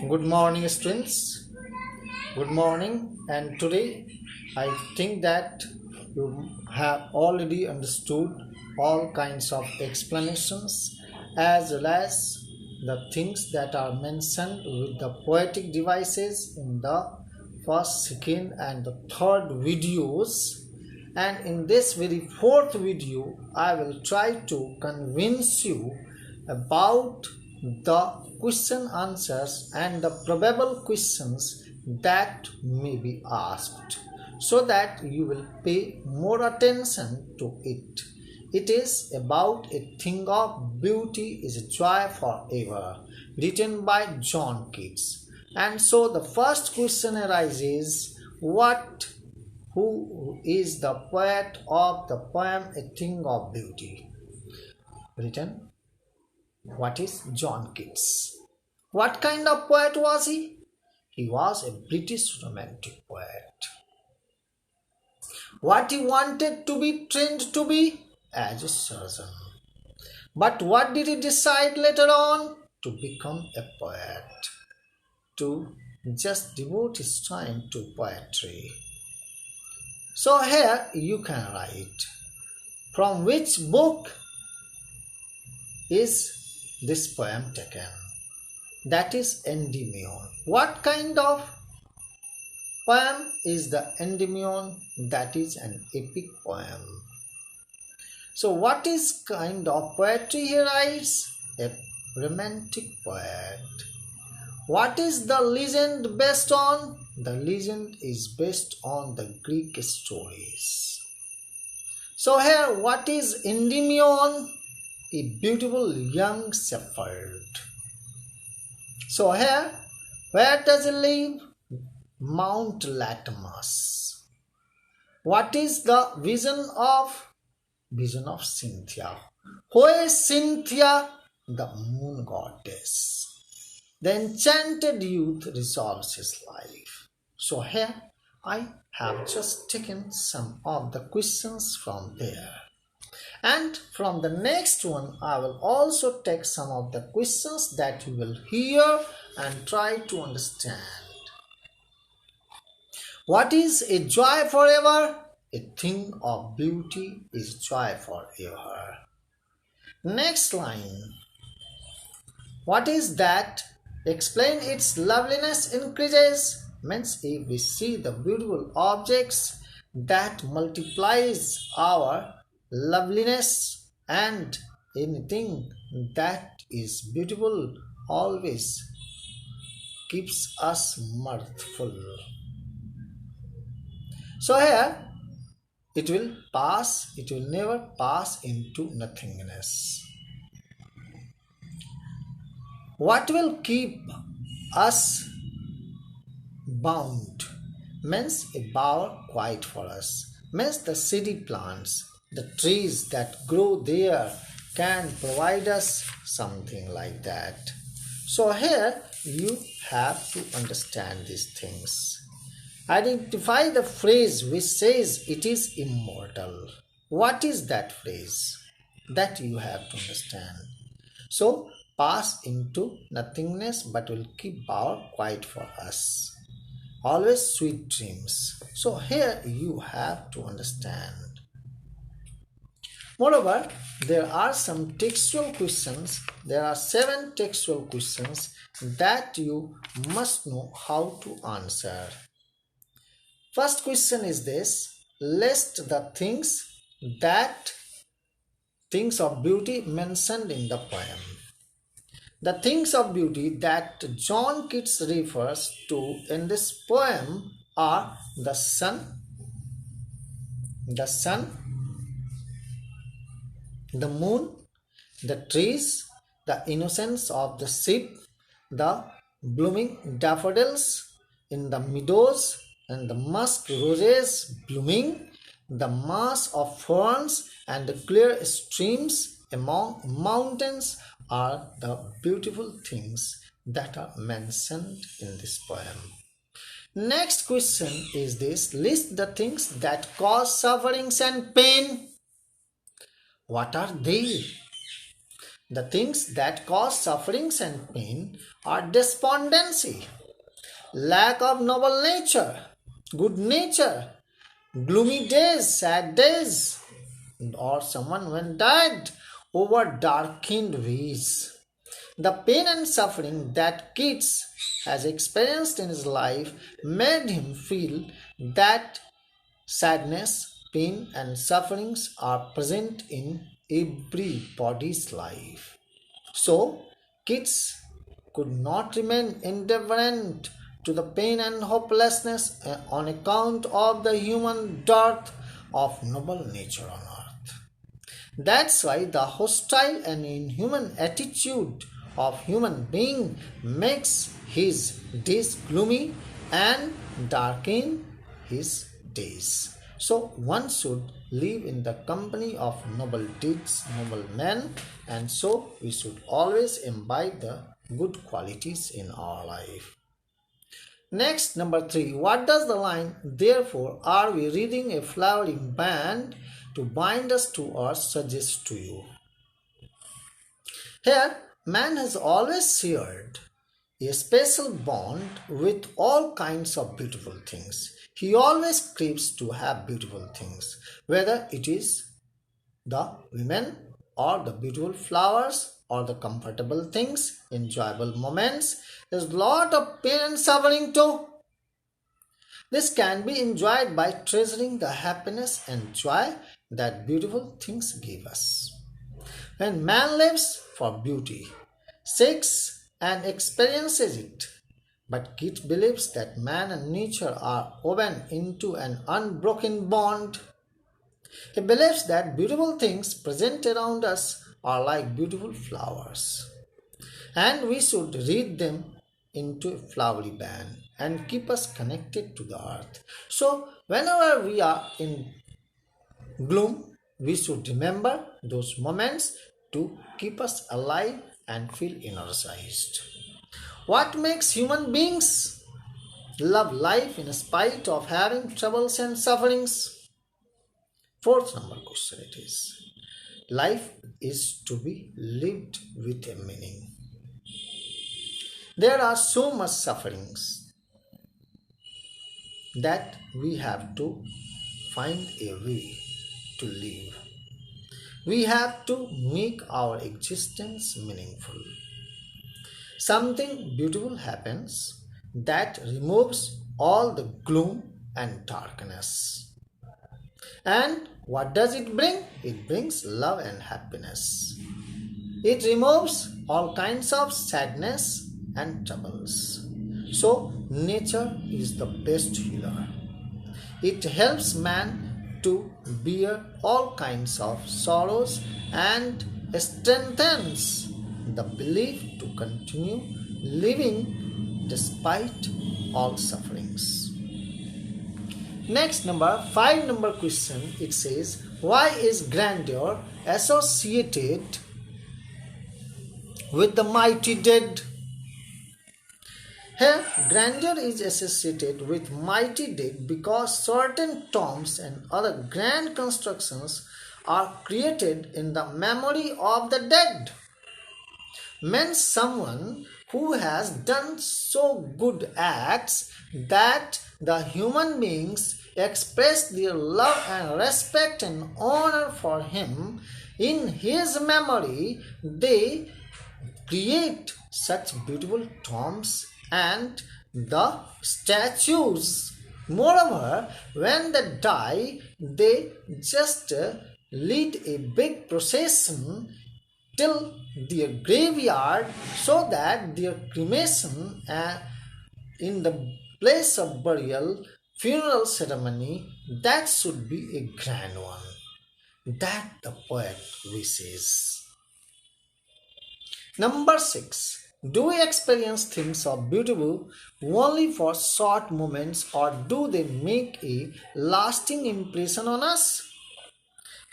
Good morning, students. Good morning. And today, I think that you have already understood all kinds of explanations as well as the things that are mentioned with the poetic devices in the first, second, and the third videos. And in this very fourth video, I will try to convince you about the question answers and the probable questions that may be asked, so that you will pay more attention to it. It is about a thing of beauty is a joy forever, written by John Keats. And so the first question arises, who is the poet of the poem A Thing of Beauty? Written, what is John Keats? What kind of poet was he? He was a British romantic poet. What he wanted to be trained to be? As a surgeon. But what did he decide later on? To become a poet. To just devote his time to poetry. So here you can write, from which book is this poem taken? That is Endymion. What kind of poem is the Endymion? That is an epic poem. So what is kind of poetry he writes? A romantic poet. What is the legend based on? The legend is based on the Greek stories. So here, what is Endymion? A beautiful young shepherd. So here, where does he live? Mount Latmus. What is the vision of? Vision of Cynthia. Who is Cynthia? The moon goddess. The enchanted youth resolves his life. So here, I have just taken some of the questions from there. And from the next one, I will also take some of the questions that you will hear and try to understand. What is a joy forever? A thing of beauty is joy forever. Next line. What is that? Explain its loveliness increases. Means if we see the beautiful objects, that multiplies our loveliness, and anything that is beautiful always keeps us mirthful. So here it will pass, it will never pass into nothingness. What will keep us bound? Means a bower quiet for us. Means the city plants, the trees that grow there can provide us something like that. So here you have to understand these things. Identify the phrase which says it is immortal. What is that phrase? That you have to understand. So pass into nothingness but will keep bower quiet for us. Always sweet dreams. So here you have to understand. Moreover, there are some textual questions. There are 7 textual questions that you must know how to answer. First question is this: list the things of beauty mentioned in the poem. The things of beauty that John Keats refers to in this poem are the sun, the moon, the trees, the innocence of the sheep, the blooming daffodils in the meadows, and the musk roses blooming, the mass of ferns and the clear streams among mountains are the beautiful things that are mentioned in this poem. Next question is this: list the things that cause sufferings and pain. What are they? The things that cause sufferings and pain are despondency, lack of noble nature, good nature, gloomy days, sad days, or someone when died over darkened ways. The pain and suffering that Keats has experienced in his life made him feel that sadness, pain, and sufferings are present in everybody's life. So, Keats could not remain indifferent to the pain and hopelessness on account of the human dearth of noble nature on earth. That's why the hostile and inhuman attitude of human being makes his days gloomy and darken his days. So one should live in the company of noble deeds, noble men, and so we should always imbibe the good qualities in our life. Next, number 3. What does the line, therefore are we reading a flowering band to bind us to earth, suggest to you? Here, man has always shared a special bond with all kinds of beautiful things. He always craves to have beautiful things, whether it is the women or the beautiful flowers or the comfortable things, enjoyable moments. There's a lot of pain and suffering too. This can be enjoyed by treasuring the happiness and joy that beautiful things give us. When man lives for beauty, seeks and experiences it, but Keats believes that man and nature are woven into an unbroken bond. He believes that beautiful things present around us are like beautiful flowers, and we should read them into a flowery band and keep us connected to the earth. So, whenever we are in gloom, we should remember those moments to keep us alive and feel energized. What makes human beings love life in spite of having troubles and sufferings? Fourth number question it is. Life is to be lived with a meaning. There are so much sufferings that we have to find a way to live. We have to make our existence meaningful. Something beautiful happens that removes all the gloom and darkness. And what does it bring? It brings love and happiness. It removes all kinds of sadness and troubles. So, nature is the best healer. It helps man to bear all kinds of sorrows and strengthens the belief to continue living despite all sufferings. Next, number 5 number question, it says, why is grandeur associated with the mighty dead? Here, grandeur is associated with mighty dead because certain tombs and other grand constructions are created in the memory of the dead. Means someone who has done so good acts that the human beings express their love and respect and honor for him. In his memory, they create such beautiful tombs and the statues. Moreover, when they die, they just lead a big procession till their graveyard so that their cremation in the place of burial, funeral ceremony, that should be a grand one. That the poet wishes. Number 6. Do we experience things of beautiful only for short moments, or do they make a lasting impression on us?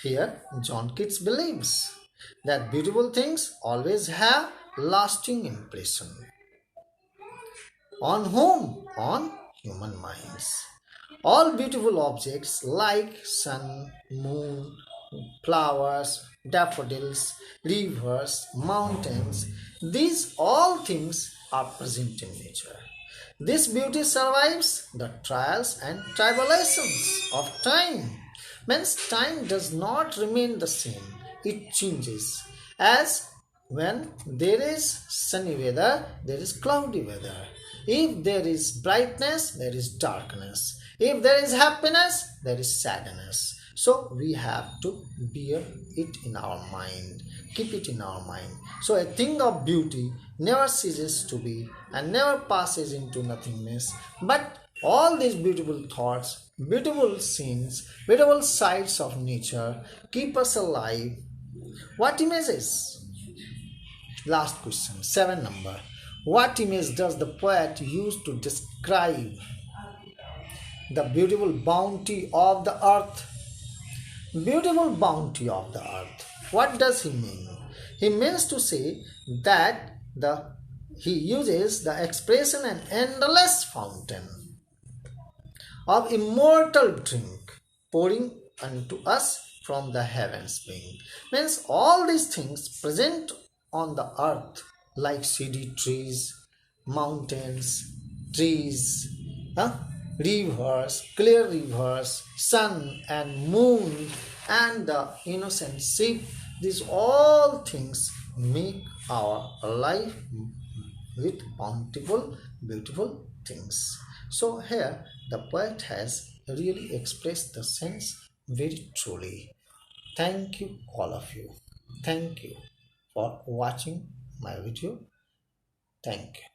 Here, John Keats believes that beautiful things always have lasting impression. On whom? On human minds. All beautiful objects like sun, moon, flowers, daffodils, rivers, mountains. These all things are present in nature. This beauty survives the trials and tribulations of time. Means time does not remain the same, it changes. As when there is sunny weather, there is cloudy weather. If there is brightness, there is darkness. If there is happiness, there is sadness. So we have to bear it in our mind, keep it in our mind. So a thing of beauty never ceases to be and never passes into nothingness. But all these beautiful thoughts, beautiful scenes, beautiful sights of nature keep us alive. What images? Last question, 7 number. What image does the poet use to describe the beautiful bounty of the earth? Beautiful bounty of the earth. What does he mean? He means to say that he uses the expression an endless fountain of immortal drink pouring unto us from the heavens being. Means all these things present on the earth like shady trees, mountains, trees, rivers, clear rivers, sun and moon, and the innocent sheep. These all things make our life with bountiful, beautiful things. So here the poet has really expressed the sense very truly. Thank you, all of you. Thank you for watching my video. Thank you.